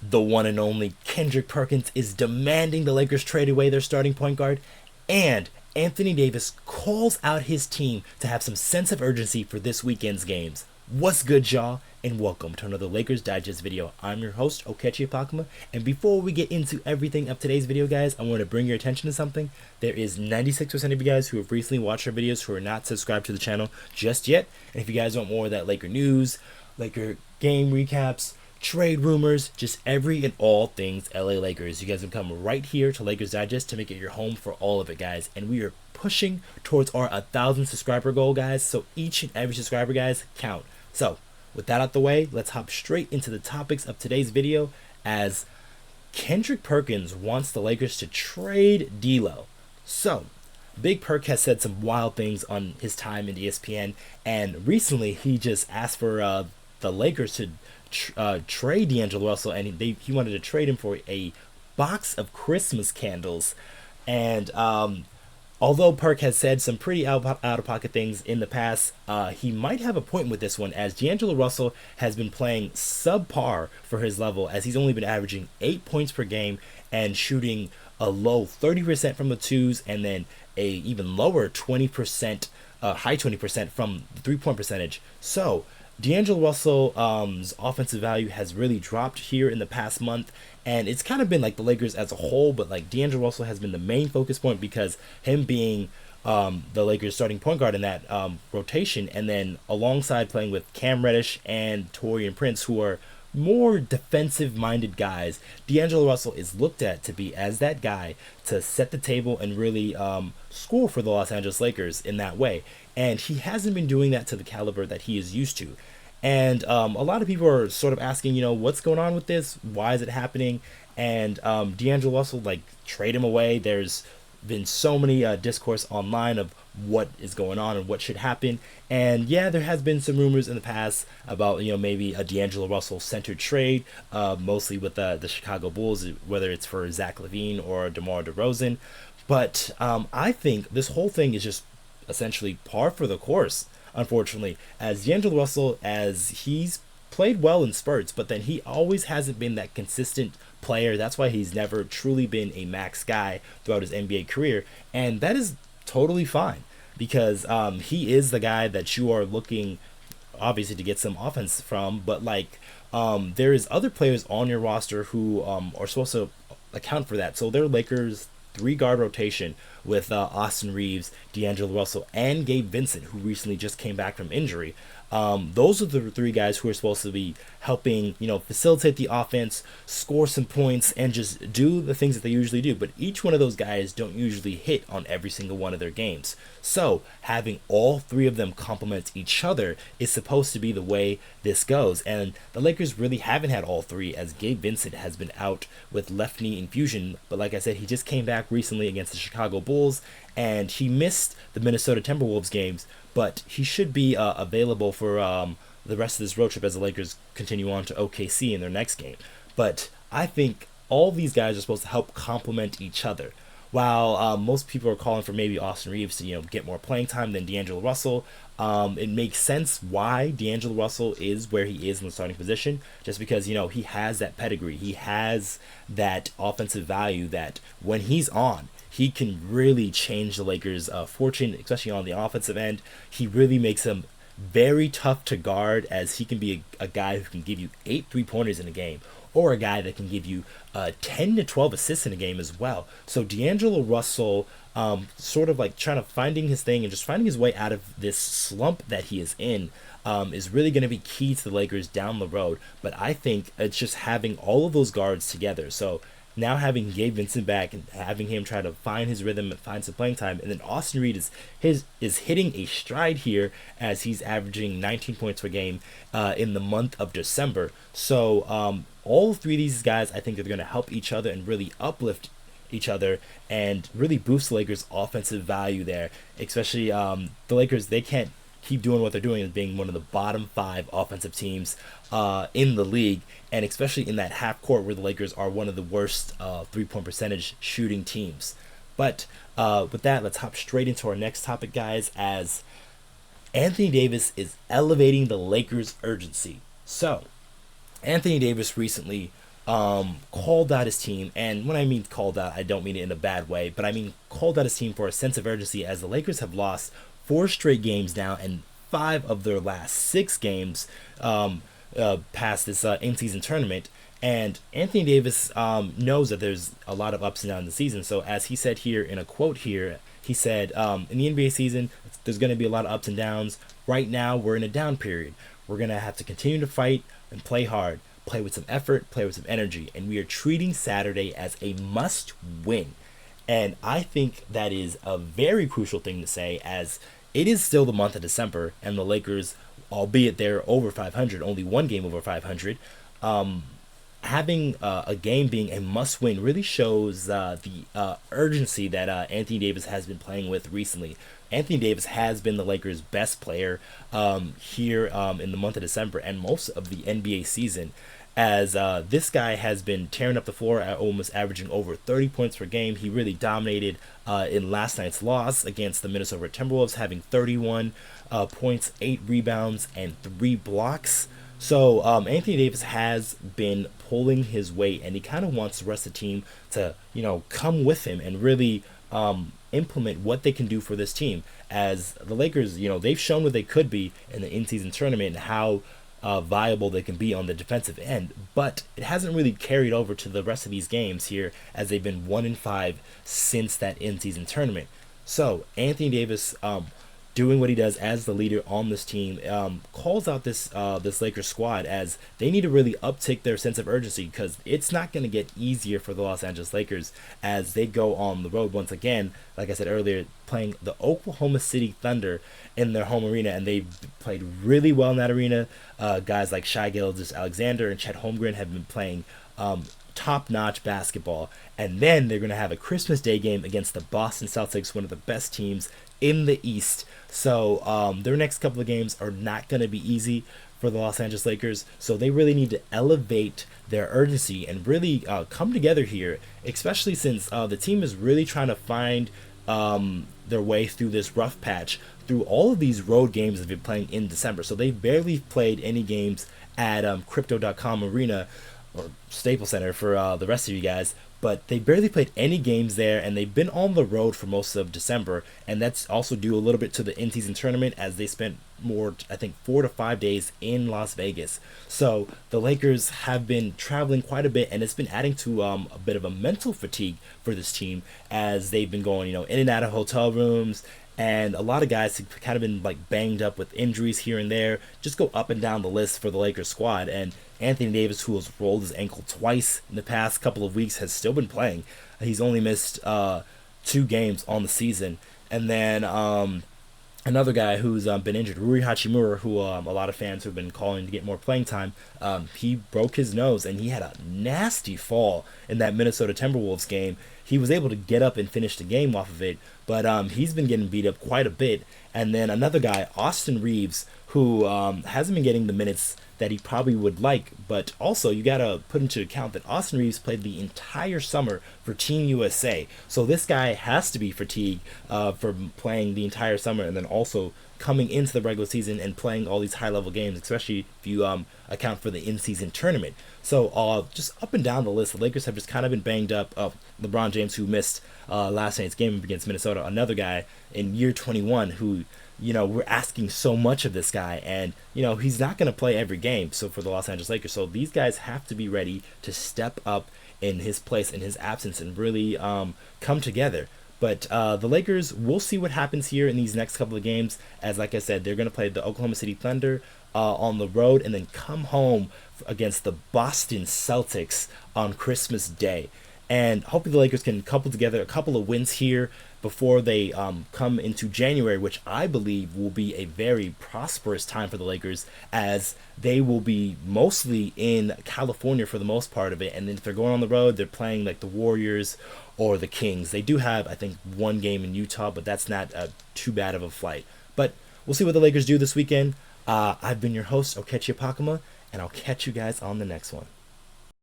the one and only Kendrick Perkins is demanding the Lakers trade away their starting point guard, and Anthony Davis calls out his team to have some sense of urgency for this weekend's games. What's good, y'all? And welcome to another Lakers Digest video. I'm your host, Okechi Apakama, and before we get into everything of today's video, guys, I want to bring your attention to something. There is 96% of you guys who have recently watched our videos who are not subscribed to the channel just yet, and if you guys want more of that Laker news, Laker game recaps, trade rumors, just every and all things LA Lakers, you guys can come right here to Lakers Digest to make it your home for all of it, guys. And we are pushing towards our 1,000 subscriber goal, guys, so each and every subscriber, guys, count. So with that out the way, let's hop straight into the topics of today's video, as Kendrick Perkins wants the Lakers to trade D'Lo. So Big Perk has said some wild things on his time in ESPN, and recently he just asked for the Lakers to trade D'Angelo Russell, and he wanted to trade him for a box of Christmas candles. And although Perk has said some pretty out of pocket things in the past, he might have a point with this one, as D'Angelo Russell has been playing subpar for his level, as he's only been averaging 8 points per game and shooting a low 30% from the twos, and then a even lower 20%, high 20% from the 3-point percentage. So D'Angelo Russell's offensive value has really dropped here in the past month, and it's kind of been like the Lakers as a whole, but like D'Angelo Russell has been the main focus point because him being the Lakers starting point guard in that rotation, and then alongside playing with Cam Reddish and Taurean Prince, who are more defensive-minded guys, D'Angelo Russell is looked at to be as that guy to set the table and really score for the Los Angeles Lakers in that way. And he hasn't been doing that to the caliber that he is used to. And a lot of people are sort of asking, you know, what's going on with this? Why is it happening? And D'Angelo Russell, like, trade him away. There's been so many discourse online of what is going on and what should happen. And yeah, there has been some rumors in the past about, you know, maybe a D'Angelo Russell centered trade, mostly with the Chicago Bulls, whether it's for Zach LaVine or DeMar DeRozan. But I think this whole thing is just essentially par for the course, unfortunately, as D'Angelo Russell, as he's played well in spurts, but then he always hasn't been that consistent player. That's why he's never truly been a max guy throughout his NBA career, and that is totally fine, because he is the guy that you are looking obviously to get some offense from, but like there is other players on your roster who are supposed to account for that. So they're Lakers 3-guard rotation with Austin Reaves, D'Angelo Russell, and Gabe Vincent, who recently just came back from injury. Those are the 3 guys who are supposed to be helping, you know, facilitate the offense, score some points, and just do the things that they usually do. But each one of those guys don't usually hit on every single one of their games. So having all 3 of them complement each other is supposed to be the way this goes. And the Lakers really haven't had all 3, as Gabe Vincent has been out with left knee infusion. But like I said, he just came back recently against the Chicago Bulls, and he missed the Minnesota Timberwolves games, but he should be available for the rest of this road trip as the Lakers continue on to OKC in their next game. But I think all these guys are supposed to help complement each other. While most people are calling for maybe Austin Reaves to, you know, get more playing time than D'Angelo Russell, it makes sense why D'Angelo Russell is where he is in the starting position, just because, you know, he has that pedigree, he has that offensive value that when he's on, he can really change the Lakers' fortune, especially on the offensive end. He really makes them very tough to guard, as he can be a guy who can give you 8 3-pointers in a game, or a guy that can give you 10 to 12 assists in a game as well. So D'Angelo Russell, sort of like trying to finding his thing and just finding his way out of this slump that he is in, is really going to be key to the Lakers down the road. But I think it's just having all of those guards together. So now having Gabe Vincent back and having him try to find his rhythm and find some playing time, and then Austin Reaves is hitting a stride here, as he's averaging 19 points per game in the month of December. So all 3 of these guys, I think, are going to help each other and really uplift each other and really boost the Lakers' offensive value there. Especially the Lakers, they can't keep doing what they're doing as being one of the bottom 5 offensive teams in the league, and especially in that half court where the Lakers are one of the worst 3-point percentage shooting teams. But with that, let's hop straight into our next topic, guys, as Anthony Davis is elevating the Lakers' urgency. So Anthony Davis recently called out his team. And when I mean called out, I don't mean it in a bad way, but I mean called out his team for a sense of urgency, as the Lakers have lost 4 straight games now, and 5 of their last 6 games past this in-season tournament. And Anthony Davis knows that there's a lot of ups and downs in the season. So as he said here in a quote here, he said, in the NBA season, there's going to be a lot of ups and downs. Right now, we're in a down period. We're going to have to continue to fight and play hard, play with some effort, play with some energy. And we are treating Saturday as a must win. And I think that is a very crucial thing to say, as it is still the month of December, and the Lakers, albeit they're over 500, only one game over 500, having a game being a must-win really shows the urgency that Anthony Davis has been playing with recently. Anthony Davis has been the Lakers' best player here in the month of December and most of the NBA season, as this guy has been tearing up the floor, at almost averaging over 30 points per game. He really dominated in last night's loss against the Minnesota Timberwolves, having 31 points, 8 rebounds, and 3 blocks. So Anthony Davis has been pulling his weight, and he kind of wants the rest of the team to, come with him and really implement what they can do for this team. As the Lakers, they've shown what they could be in the in-season tournament and how viable they can be on the defensive end, but it hasn't really carried over to the rest of these games here, as they've been 1-5 since that in-season tournament. So Anthony Davis, doing what he does as the leader on this team, calls out this Lakers squad, as they need to really uptick their sense of urgency, because it's not going to get easier for the Los Angeles Lakers as they go on the road once again, like I said earlier, playing the Oklahoma City Thunder in their home arena, and they've played really well in that arena. Guys like Shai Gilgeous-Alexander and Chet Holmgren have been playing top-notch basketball, and then they're going to have a Christmas Day game against the Boston Celtics, one of the best teams in the East. So their next couple of games are not going to be easy for the Los Angeles Lakers, so they really need to elevate their urgency and really come together here, especially since the team is really trying to find their way through this rough patch through all of these road games they've been playing in December. So they've barely played any games at Crypto.com Arena, or Staples Center for the rest of you guys, but they barely played any games there, and they've been on the road for most of December, and that's also due a little bit to the in-season tournament, as they spent more, I think, 4 to 5 days in Las Vegas. So the Lakers have been traveling quite a bit, and it's been adding to a bit of a mental fatigue for this team, as they've been going, in and out of hotel rooms, and a lot of guys have kind of been like banged up with injuries here and there. Just go up and down the list for the Lakers squad, and Anthony Davis, who has rolled his ankle twice in the past couple of weeks, has still been playing. He's only missed 2 games on the season. And then another guy who's been injured, Rui Hachimura, who a lot of fans have been calling to get more playing time, he broke his nose, and he had a nasty fall in that Minnesota Timberwolves game. He was able to get up and finish the game off of it, but he's been getting beat up quite a bit. And then another guy, Austin Reaves, who hasn't been getting the minutes that he probably would like, but also you gotta put into account that Austin Reaves played the entire summer for Team USA, so this guy has to be fatigued for playing the entire summer, and then also coming into the regular season and playing all these high-level games, especially if you account for the in-season tournament. So just up and down the list, the Lakers have just kind of been banged up. LeBron James, who missed last night's game against Minnesota, another guy in year 21 who, we're asking so much of this guy, and, he's not going to play every game, so for the Los Angeles Lakers. So these guys have to be ready to step up in his place, in his absence, and really come together. But the Lakers, we'll see what happens here in these next couple of games, as like I said, they're going to play the Oklahoma City Thunder on the road, and then come home against the Boston Celtics on Christmas Day. And hopefully the Lakers can couple together a couple of wins here before they come into January, which I believe will be a very prosperous time for the Lakers, as they will be mostly in California for the most part of it. And then if they're going on the road, they're playing like the Warriors or the Kings. They do have, I think, one game in Utah, but that's not too bad of a flight. But we'll see what the Lakers do this weekend. I've been your host, Okechi Apakama, and I'll catch you guys on the next one.